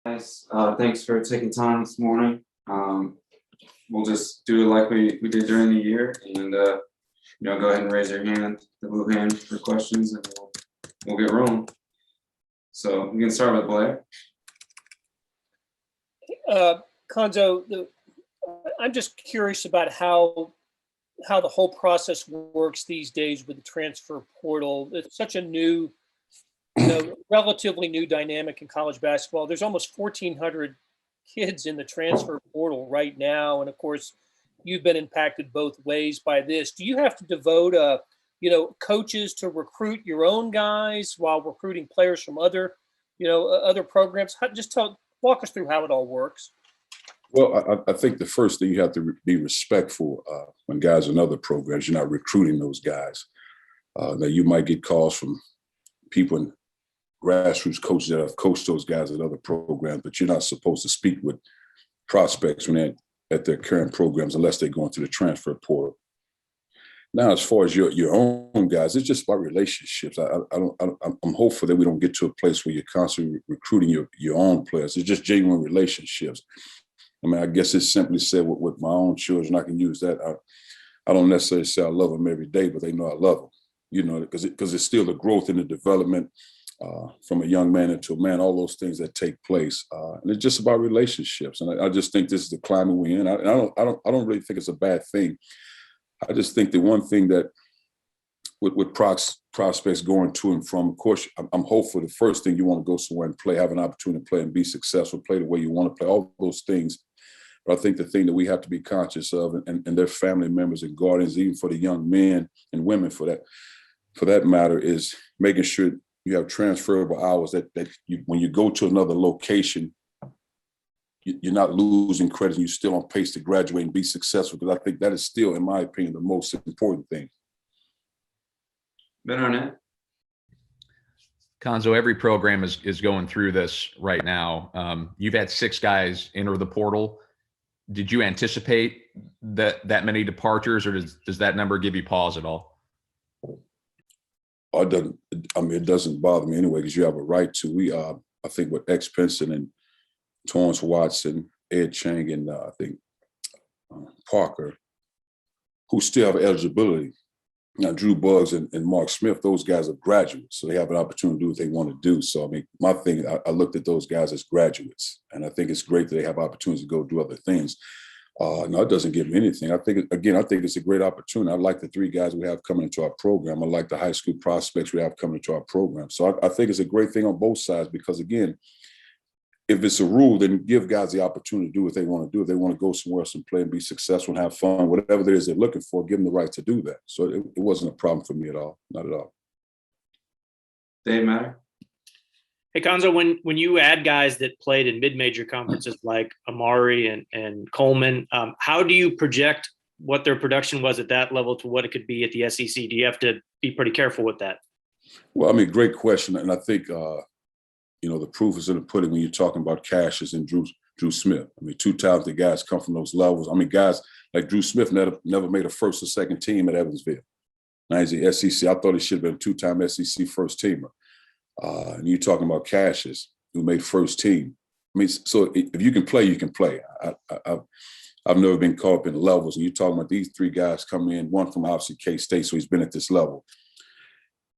Guys, thanks for taking time this morning. We'll just do it like we did during the year, and go ahead and raise your hand, the blue hand, for questions, and we'll get rolling. So we can start with Blair. Cuonzo, I'm just curious about how the whole process works these days with the transfer portal. It's such a new, relatively new dynamic in college basketball. There's almost 1,400 kids in the transfer portal right now, and of course, you've been impacted both ways by this. Do you have to devote, coaches to recruit your own guys while recruiting players from other programs? Walk us through how it all works. Well, I think the first thing you have to be respectful when guys in other programs, you're not recruiting those guys. Now you might get calls from people in grassroots coaches that have coached those guys at other programs, but you're not supposed to speak with prospects when they're at their current programs unless they're going to the transfer portal. Now, as far as your own guys, it's just about relationships. I'm hopeful that we don't get to a place where you're constantly recruiting your own players. It's just genuine relationships. I mean, I guess it's simply said with my own children, I can use that. I don't necessarily say I love them every day, but they know I love them, because it's still the growth and the development from a young man into a man, all those things that take place. And it's just about relationships. And I just think this is the climate we're in. I don't really think it's a bad thing. I just think the one thing that with prospects going to and from, of course, I'm hopeful the first thing you want to go somewhere and play, have an opportunity to play and be successful, play the way you want to play, all those things. But I think the thing that we have to be conscious of, and their family members and guardians, even for the young men and women for that matter, is making sure you have transferable hours that when you go to another location, you're not losing credit and you're still on pace to graduate and be successful, because I think that is still, in my opinion, the most important thing. Ben Arnett. Cuonzo, every program is going through this right now. You've had 6 guys enter the portal. Did you anticipate that many departures, or does that number give you pause at all? It doesn't. I mean, it doesn't bother me anyway, because you have a right to. I think with X Pinson and Torrance Watson, Ed Chang, and I think Parker, who still have eligibility. Now, Drew Buggs and Mark Smith, those guys are graduates, so they have an opportunity to do what they want to do. So, I mean, my thing, I looked at those guys as graduates, and I think it's great that they have opportunities to go do other things. No, it doesn't give me anything. I think it's a great opportunity. I like the 3 guys we have coming into our program. I like the high school prospects we have coming into our program. So I think it's a great thing on both sides, because, again, if it's a rule, then give guys the opportunity to do what they want to do. If they want to go somewhere else and play and be successful and have fun, whatever it is they're looking for, give them the right to do that. So it wasn't a problem for me at all, not at all. Dave Matter. Hey, Cuonzo, when you add guys that played in mid-major conferences like Amari and Coleman, how do you project what their production was at that level to what it could be at the SEC? Do you have to be pretty careful with that? Well, I mean, great question. And I think, the proof is in the pudding when you're talking about Cassius and Drew Smith. I mean, 2 talented guys come from those levels. I mean, guys like Drew Smith never made a first or second team at Evansville. Now he's the SEC. I thought he should have been a 2-time SEC first teamer. And you're talking about Cassius, who made first team. I mean, so if you can play, you can play. I've never been caught up in levels. And you're talking about these 3 guys coming in, one from obviously K-State, so he's been at this level.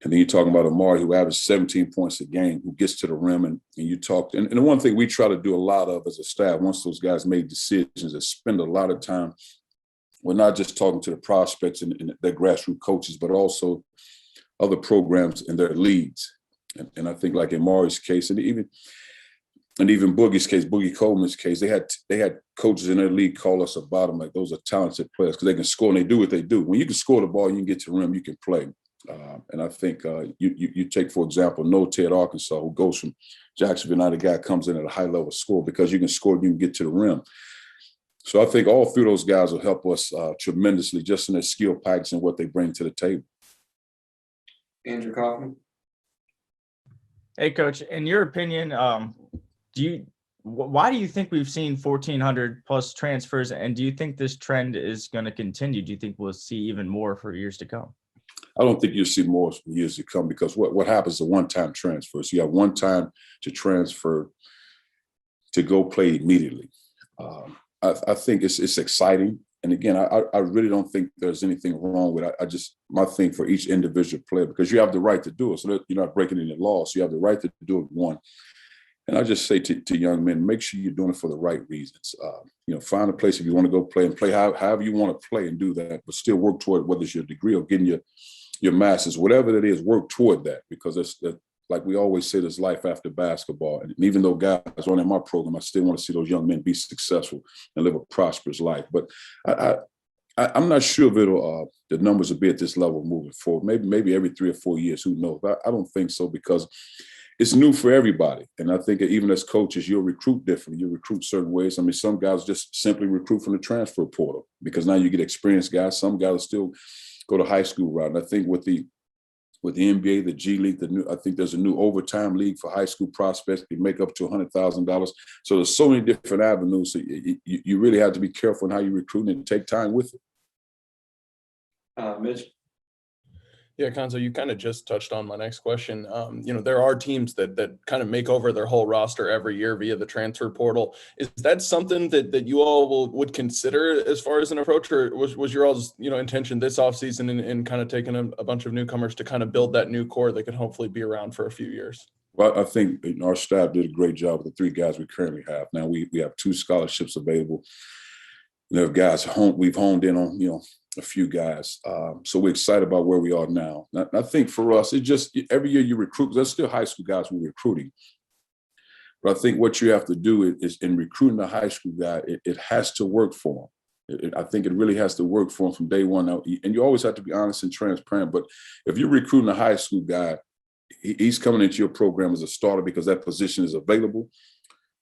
And then you're talking about Amari, who averaged 17 points a game, who gets to the rim. And you talk. And the one thing we try to do a lot of as a staff, once those guys make decisions, is spend a lot of time. We're not just talking to the prospects and their grassroots coaches, but also other programs in their leagues. And I think, like in Amari's case, and even Boogie's case, Boogie Coleman's case, they had coaches in their league call us about them like those are talented players because they can score and they do what they do. When you can score the ball, you can get to the rim, you can play. And I think you take, for example, No Ted Arkansas, who goes from Jacksonville. Now the guy comes in at a high level score because you can score, you can get to the rim. So I think all 3 of those guys will help us tremendously just in their skill package and what they bring to the table. Andrew Kaufman. Hey, Coach, in your opinion, why do you think we've seen 1,400 plus transfers, and do you think this trend is going to continue? Do you think we'll see even more for years to come? I don't think you'll see more for years to come because what happens is a one-time transfer. So you have one time to transfer to go play immediately. I think it's exciting. And again, I really don't think there's anything wrong with it. My thing for each individual player, because you have the right to do it. So that you're not breaking any laws. So you have the right to do it, one. And I just say to young men, make sure you're doing it for the right reasons. Find a place if you want to go play and play however you want to play and do that, but still work toward whether it's your degree or getting your master's, whatever it is, work toward that, because that's like we always say, there's life after basketball. And even though guys aren't in my program, I still want to see those young men be successful and live a prosperous life. But I'm not sure if it'll the numbers will be at this level moving forward. Maybe every 3 or 4 years, who knows? But I don't think so, because it's new for everybody. And I think even as coaches, you'll recruit differently. You recruit certain ways. I mean, some guys just simply recruit from the transfer portal because now you get experienced guys. Some guys will still go to high school route. And I think with the NBA, the G League, I think there's a new overtime league for high school prospects. They make up to $100,000. So there's so many different avenues. So you really have to be careful in how you recruit and take time with it. Mitch? Yeah, Cuonzo, you kind of just touched on my next question. There are teams that kind of make over their whole roster every year via the transfer portal. Is that something that you all would consider as far as an approach, or was your all's intention this offseason in kind of taking a bunch of newcomers to kind of build that new core that could hopefully be around for a few years? Well, I think our staff did a great job with the 3 guys we currently have. Now we have 2 scholarships available. Guys we've honed in on, a few guys. So we're excited about where we are now. I think for us, it just every year you recruit, there's still high school guys we're recruiting. But I think what you have to do is in recruiting a high school guy, it has to work for him. I think it really has to work for him from day one. And you always have to be honest and transparent. But if you're recruiting a high school guy, he's coming into your program as a starter because that position is available,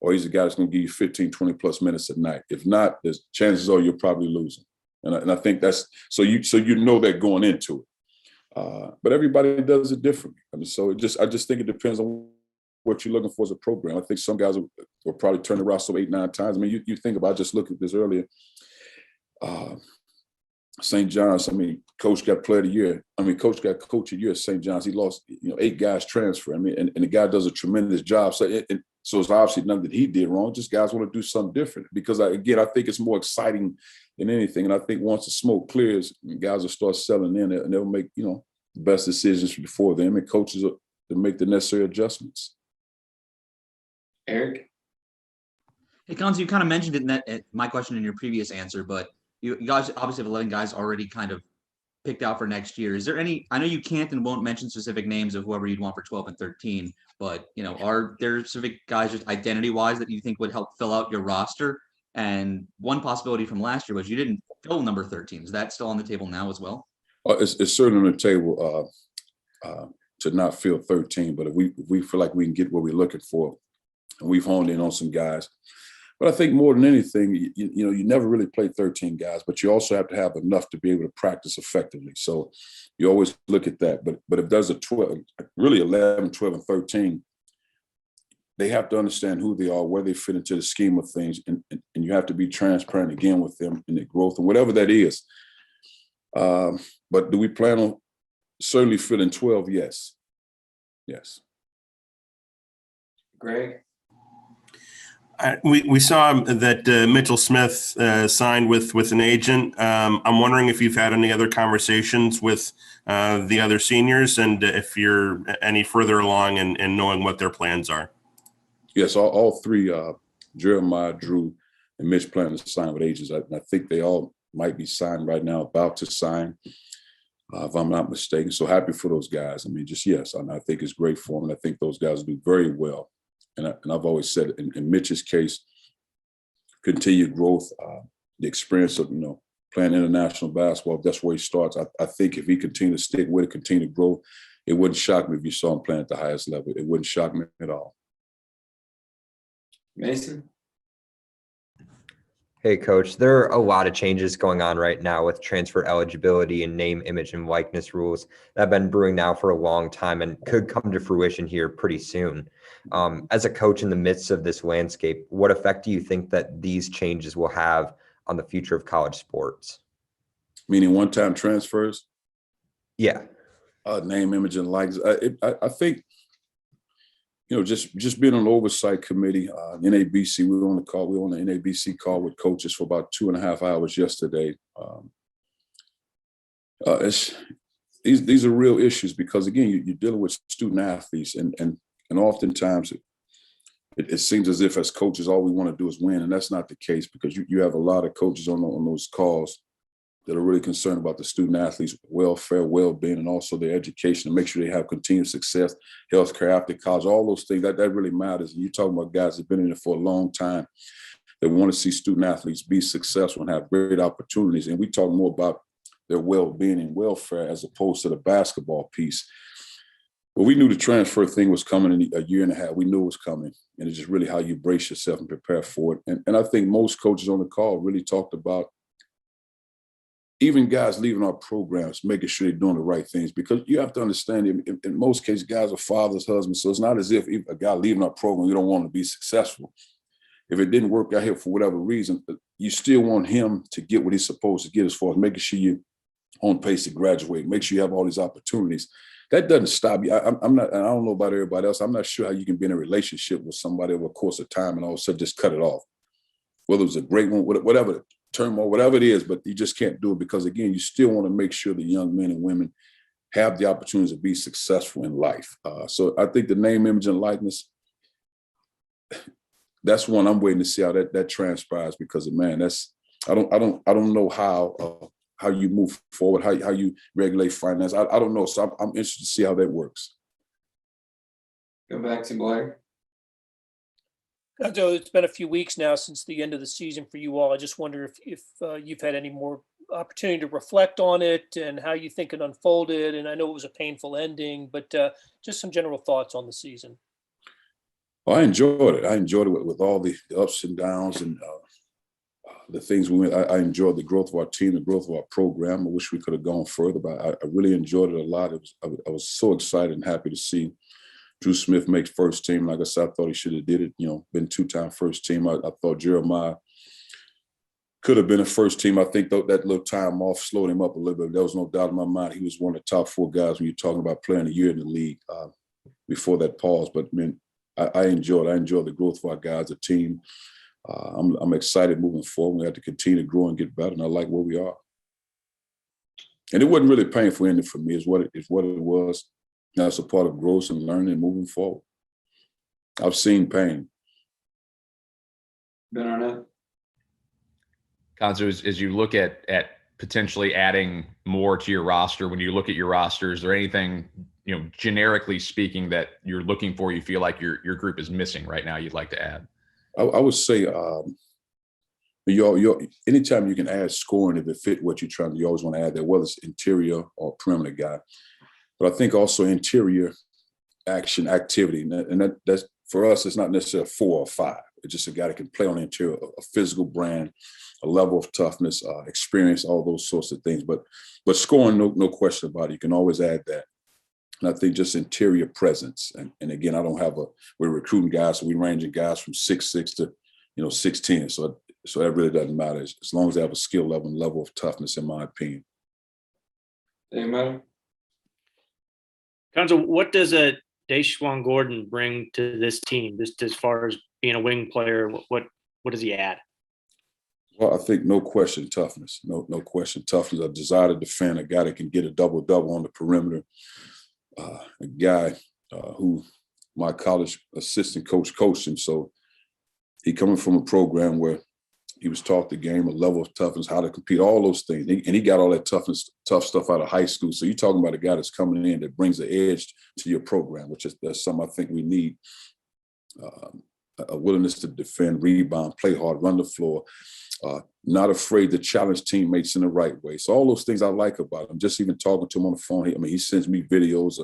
or he's a guy that's going to give you 15, 20 plus minutes a night. If not, there's chances are you're probably losing. And I think that's so you know that going into it. But everybody does it differently. I mean, so I just think it depends on what you're looking for as a program. I think some guys will probably turn the roster 8, 9 times. I mean, you think about, I just looked at this earlier. St. John's, coach got player of the year. Coach got coach of the year at St. John's. He lost, 8 guys transfer. And the guy does a tremendous job. So it's obviously nothing that he did wrong. Just guys want to do something different because I think it's more exciting than anything. And I think once the smoke clears, guys will start selling in and they'll make, the best decisions for them, and coaches will make the necessary adjustments. Eric? Hey, Cuonzo, you kind of mentioned it in my question in your previous answer, but you guys obviously have 11 guys already kind of picked out for next year. Is there any, I know you can't and won't mention specific names of whoever you'd want for 12 and 13, but, are there specific guys just identity-wise that you think would help fill out your roster? And one possibility from last year was you didn't fill number 13. Is that still on the table now as well? It's certainly on the table to not fill 13, but if we feel like we can get what we're looking for, and we've honed in on some guys. But I think more than anything, you never really play 13 guys, but you also have to have enough to be able to practice effectively. So you always look at that. But if there's a 12, really 11, 12, and 13, they have to understand who they are, where they fit into the scheme of things, and you have to be transparent again with them in their growth and whatever that is. But do we plan on certainly filling 12? Yes. Yes. Greg? We saw that Mitchell Smith signed with an agent. I'm wondering if you've had any other conversations with the other seniors and if you're any further along in knowing what their plans are. Yes, all 3, Jeremiah, Drew, and Mitch plan to sign with agents. I think they all might be signed right now, about to sign, if I'm not mistaken. So happy for those guys. Yes, I think it's great for them. And I think those guys do very well. And I've always said in Mitch's case, continued growth, the experience of, playing international basketball, that's where he starts. I think if he continues to stick with it, continue to grow, it wouldn't shock me if you saw him playing at the highest level. It wouldn't shock me at all. Mason? Hey, Coach, there are a lot of changes going on right now with transfer eligibility and name, image, and likeness rules that have been brewing now for a long time and could come to fruition here pretty soon. As a coach in the midst of this landscape, what effect do you think that these changes will have on the future of college sports? Meaning one-time transfers? Yeah. Name, image, and likeness. I think, just being on the oversight committee, NABC, we were on the NABC call with coaches for about 2.5 hours yesterday. These are real issues because, again, you're dealing with student athletes, and oftentimes it seems as if as coaches, all we want to do is win, and that's not the case because you have a lot of coaches on those calls that are really concerned about the student athletes' welfare, well-being, and also their education to make sure they have continued success, healthcare after college, all those things, that really matters. And you're talking about guys that have been in it for a long time that want to see student athletes be successful and have great opportunities. And we talk more about their well-being and welfare as opposed to the basketball piece. But we knew the transfer thing was coming in a year and a half. We knew it was coming. And it's just really how you brace yourself and prepare for it. And I think most coaches on the call really talked about even guys leaving our programs, making sure they're doing the right things, because you have to understand, in most cases, guys are fathers, husbands. So it's not as if a guy leaving our program, we don't want him to be successful. If it didn't work out here for whatever reason, you still want him to get what he's supposed to get as far as making sure you're on pace to graduate, make sure you have all these opportunities. That doesn't stop you. I'm not, and I don't know about everybody else, I'm not sure how you can be in a relationship with somebody over a course of time and all of a sudden just cut it off. Whether it was a great one, whatever the term or whatever it is, but you just can't do it because, again, you still want to make sure the young men and women have the opportunity to be successful in life. So I think the name, image, and likeness, that's one I'm waiting to see how that transpires because, man, I don't know how you move forward, how you regulate finance. I don't know. So I'm interested to see how that works. Go back to Blair. Cuonzo, it's been a few weeks now since the end of the season for you all. I just wonder if you've had any more opportunity to reflect on it and how you think it unfolded. And I know it was a painful ending, but just some general thoughts on the season. Well, I enjoyed it. I enjoyed it with all the ups and downs and the things we went. I enjoyed the growth of our team, the growth of our program. I wish we could have gone further, but I really enjoyed it a lot. I was so excited and happy to see Drew Smith make first team. Like I said, I thought he should have did it. Been 2-time first team. I thought Jeremiah could have been a first team. I think that little time off slowed him up a little bit. There was no doubt in my mind he was one of the top 4 guys when you're talking about playing a year in the league before that pause. But man, I enjoyed the growth of our guys, the team. I'm excited moving forward. We have to continue to grow and get better, and I like where we are. And it wasn't really painful ending for me. Is what it was. That's a part of growth and learning and moving forward. I've seen pain. Ben Arnett. Cuonzo, as you look at potentially adding more to your roster, when you look at your roster, is there anything, generically speaking, that you're looking for, you feel like your group is missing right now you'd like to add? I would say anytime you can add scoring, if it fit what you're trying to, you always want to add that, whether it's interior or perimeter guy. But I think also interior action activity, and that's for us, it's not necessarily 4 or 5. It's just a guy that can play on the interior, a physical brand, a level of toughness, experience, all those sorts of things. But scoring, no question about it. You can always add that. And I think just interior presence. And again, we're recruiting guys, so we're ranging guys from 6'6" to 6'10". So that really doesn't matter as long as they have a skill level and level of toughness, in my opinion. Amen. Cuonzo, what does a Deshaun Gordon bring to this team, just as far as being a wing player? What does he add? Well, I think no question toughness. No question toughness. A desire to defend, a guy that can get a double-double on the perimeter. A guy who my college assistant coach coached him. So he coming from a program where he was taught the game, a level of toughness, how to compete, all those things. And he got all that tough stuff out of high school. So you're talking about a guy that's coming in that brings the edge to your program, that's something I think we need. A willingness to defend, rebound, play hard, run the floor, not afraid to challenge teammates in the right way. So all those things I like about him. Just even talking to him on the phone, he sends me videos.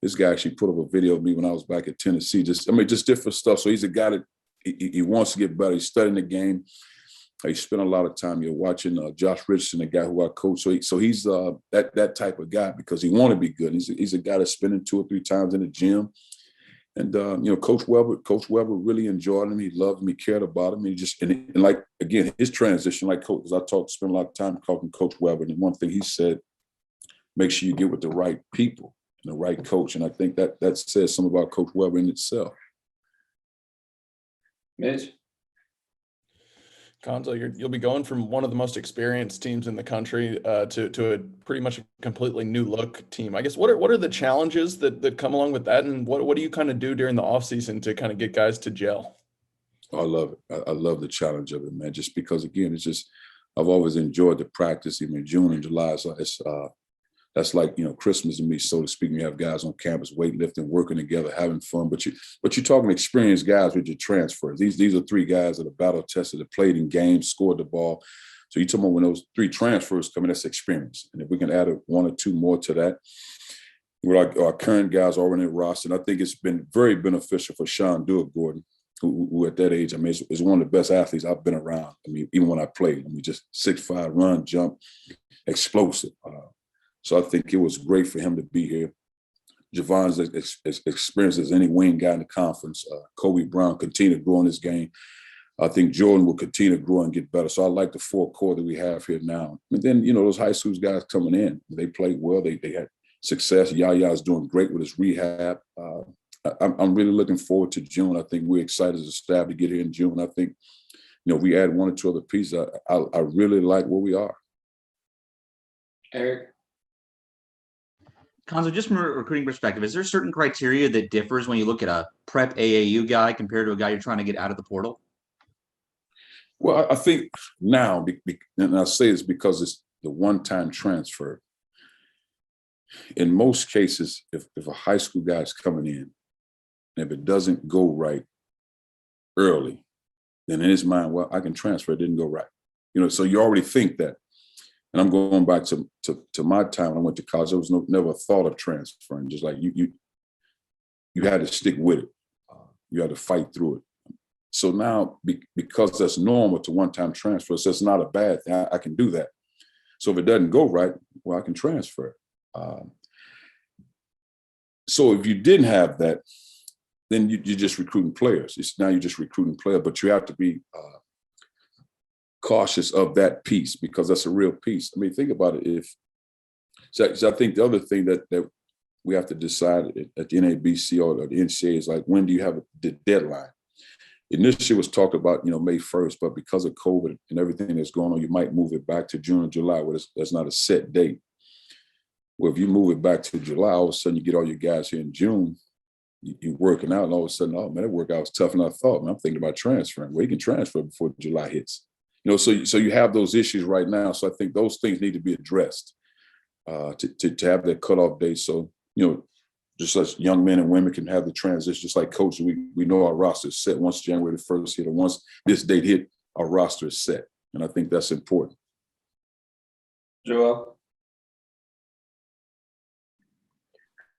This guy actually put up a video of me when I was back at Tennessee. Just different stuff. So he's a guy that he wants to get better. He's studying the game. He spent a lot of time here watching Josh Richardson, the guy who I coach. So he's that type of guy because he want to be good. He's a guy that's spending 2 or 3 times in the gym. And Coach Weber really enjoyed him. He loved him. He cared about him. And like again, his transition, like Coach, because spent a lot of time talking to Coach Weber. And one thing he said, make sure you get with the right people and the right coach. And I think that says something about Coach Weber in itself. Mitch? Cuonzo, you'll be going from one of the most experienced teams in the country to a pretty much a completely new look team. I guess what are the challenges that come along with that, and what do you kind of do during the offseason to kind of get guys to gel? I love it. I love the challenge of it, man. Just because, again, it's just I've always enjoyed the practice. Even June and July, so that's like, you know, Christmas to me, so to speak. You have guys on campus weightlifting, working together, having fun. But you're talking experienced guys with your transfers. These are three guys that are battle tested, that played in games, scored the ball. So you're talking about when those three transfers come in, that's experience. And if we can add one or two more to that, with our current guys already in the roster, and I think it's been very beneficial for Sean Gordon, who at that age, I mean, is one of the best athletes I've been around. I mean, even when I played, I mean, just 6'5", run, jump, explosive. So I think it was great for him to be here. Javon's experienced as any wing guy in the conference. Kobe Brown continue to grow in this game. I think Jordan will continue to grow and get better. So I like the four core that we have here now. And then, you know, those high school guys coming in, they played well. They had success. Yaya's doing great with his rehab. I'm really looking forward to June. I think we're excited as a staff to get here in June. I think, you know, we add one or two other pieces. I really like where we are. Eric? Cuonzo, just from a recruiting perspective, is there certain criteria that differs when you look at a prep AAU guy compared to a guy you're trying to get out of the portal? Well, I think now, and I say this because it's the one-time transfer. In most cases, if a high school guy is coming in, and if it doesn't go right early, then in his mind, well, I can transfer. It didn't go right. You know, so you already think that. And I'm going back to my time when I went to college. There was never a thought of transferring. Just like you had to stick with it. You had to fight through it. So now, because that's normal to one-time transfer, so it's not a bad thing. I can do that. So if it doesn't go right, well, I can transfer. So if you didn't have that, then you're just recruiting players. Now you're just recruiting players, but you have to be cautious of that piece, because that's a real piece. I mean, think about it. So I think the other thing that we have to decide at the NABC or the NCAA is like, when do you have the deadline? Initially, it was talked about, you know, May 1st, but because of COVID and everything that's going on, you might move it back to June or July, where that's not a set date. Well, if you move it back to July, all of a sudden you get all your guys here in June, you're working out, and all of a sudden, oh man, that workout was tougher than I thought. Man, I'm thinking about transferring. Well, you can transfer before July hits. You know, so you have those issues right now. So I think those things need to be addressed to have that cutoff date. So, you know, just as young men and women can have the transition, just like coaches, we know our roster is set once January the 1st hit, or once this date hit, our roster is set. And I think that's important. Joel?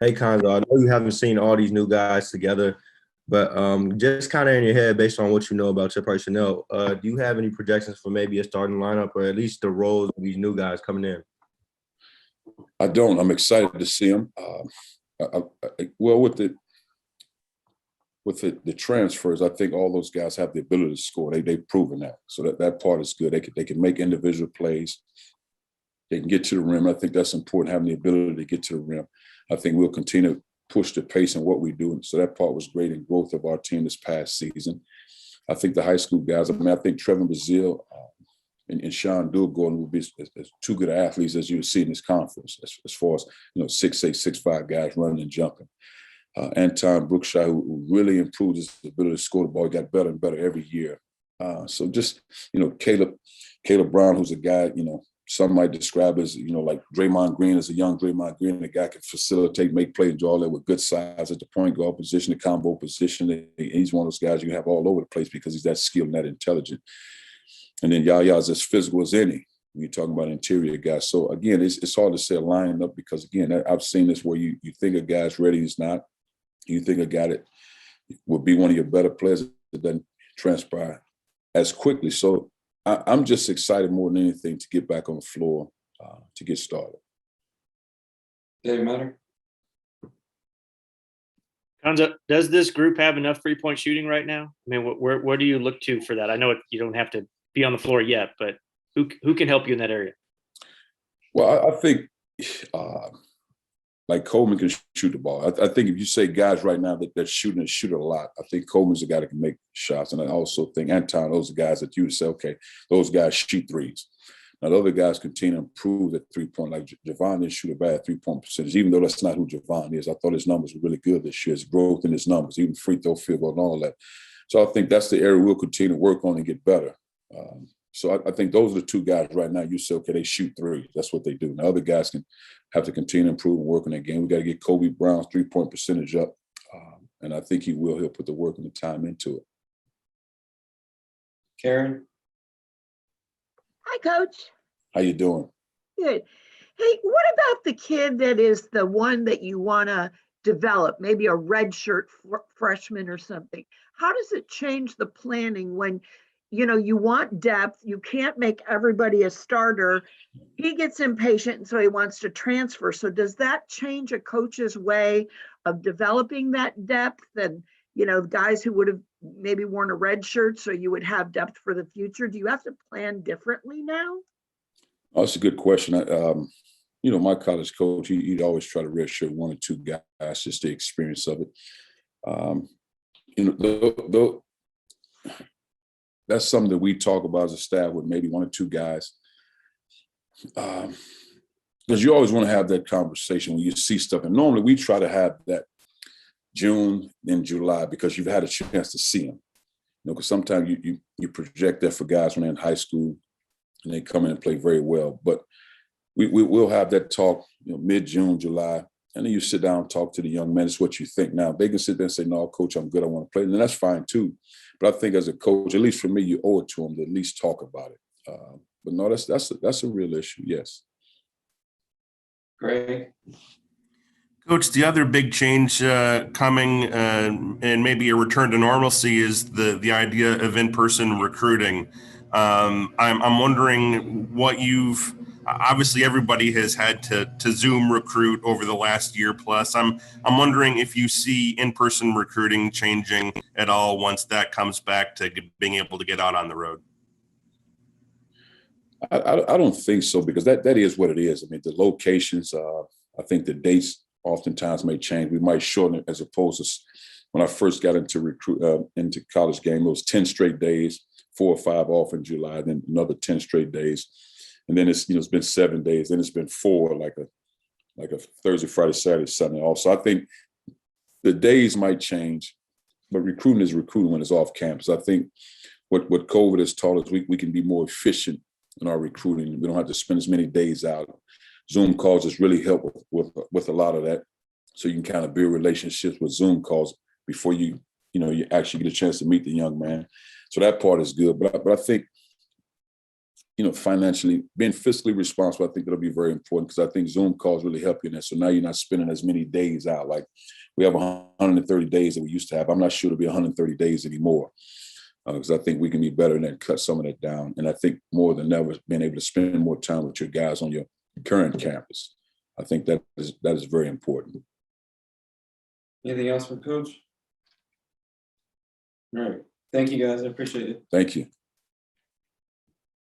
Hey, Cuonzo, I know you haven't seen all these new guys together, but just kind of in your head, based on what you know about your personnel, do you have any projections for maybe a starting lineup, or at least the roles of these new guys coming in? I don't. I'm excited to see them. Well, with the transfers, I think all those guys have the ability to score. They've proven that. So that part is good. They can make individual plays. They can get to the rim. I think that's important, having the ability to get to the rim. I think we'll continue to push the pace in what we do. So that part was great in growth of our team this past season. I think the high school guys, I mean, I think Trevor Brazile and Sean Gordon will be as two good athletes as you'll see in this conference, as far as, you know, 6'8", 6'5" guys running and jumping. Anton Brookshire, who really improved his ability to score the ball, got better and better every year. So just, you know, Caleb Brown, who's a guy, you know, some might describe as, you know, like Draymond Green, as a young Draymond Green, a guy can facilitate, make plays, do all that with good size at the point guard position, the combo position. He's one of those guys you have all over the place because he's that skilled and that intelligent. And then Yaya's as physical as any when you're talking about interior guys. So again, it's hard to say a lineup, because again, I've seen this where you think a guy's ready, he's not. You think a guy that will be one of your better players, that doesn't transpire as quickly. So I'm just excited more than anything to get back on the floor, to get started. Dave Matter? Cuonzo, does this group have enough 3-point shooting right now? I mean, where do you look to for that? I know you don't have to be on the floor yet, but who can help you in that area? Well, I think like Coleman can shoot the ball. I think if you say guys right now that shooting a lot, I think Coleman's a guy that can make shots. And I also think Anton, those are guys that you would say, okay, those guys shoot threes. Now, the other guys continue to improve at 3-point. Like Javon didn't shoot a bad 3-point percentage, even though that's not who Javon is. I thought his numbers were really good this year. His growth in his numbers, even free throw, field goal, and all that. So I think that's the area we'll continue to work on and get better. So I think those are the two guys right now. You say, okay, they shoot threes. That's what they do. Now, other guys can have to continue to improve and work on that game. We got to get Kobe Brown's 3-point percentage up. And I think he will. He'll put the work and the time into it. Karen? Hi, Coach. How you doing? Good. Hey, what about the kid that is the one that you want to develop, maybe a redshirt freshman or something? How does it change the planning when, you know, you want depth, you can't make everybody a starter? He gets impatient, and so he wants to transfer. So does that change a coach's way of developing that depth? And, you know, guys who would have maybe worn a red shirt, so you would have depth for the future. Do you have to plan differently now? Oh, that's a good question. You know, my college coach, he'd always try to redshirt 1 or 2 guys, just the experience of it. You know, that's something that we talk about as a staff with maybe 1 or 2 guys. Because you always want to have that conversation when you see stuff. And normally we try to have that June and July because you've had a chance to see them. You know, because sometimes you project that for guys when they're in high school and they come in and play very well. But we'll have that talk, you know, mid-June, July. And then you sit down and talk to the young men. It's what you think. Now, they can sit there and say, no, coach, I'm good. I want to play. And that's fine, too. But I think as a coach, at least for me, you owe it to them to at least talk about it. But no, that's a real issue, yes. Greg? Coach, the other big change coming and maybe a return to normalcy is the idea of in-person recruiting. I'm wondering what you've obviously everybody has had to Zoom recruit over the last year plus. I'm wondering if you see in-person recruiting changing at all once that comes back to being able to get out on the road. I don't think so, because that is what it is. I mean, the locations, I think the dates oftentimes may change. We might shorten it, as opposed to when I first got into into college game, it was 10 straight days, 4 or 5 off in July, then another 10 straight days. And then it's been 7 days, then it's been 4, like a Thursday, Friday, Saturday, Sunday off. So I think the days might change, but recruiting is recruiting when it's off campus. I think what COVID has taught us, we can be more efficient in our recruiting. We don't have to spend as many days out. Zoom calls has really helped with a lot of that. So you can kind of build relationships with Zoom calls before you actually get a chance to meet the young man. So that part is good. But I think, financially, being fiscally responsible, I think that'll be very important, because I think Zoom calls really help you in that. So now you're not spending as many days out. Like we have 130 days that we used to have. I'm not sure it'll be 130 days anymore, because I think we can be better than that, cut some of that down. And I think more than ever, being able to spend more time with your guys on your current campus, I think that is very important. Anything else for Coach? All right. Thank you, guys. I appreciate it. Thank you.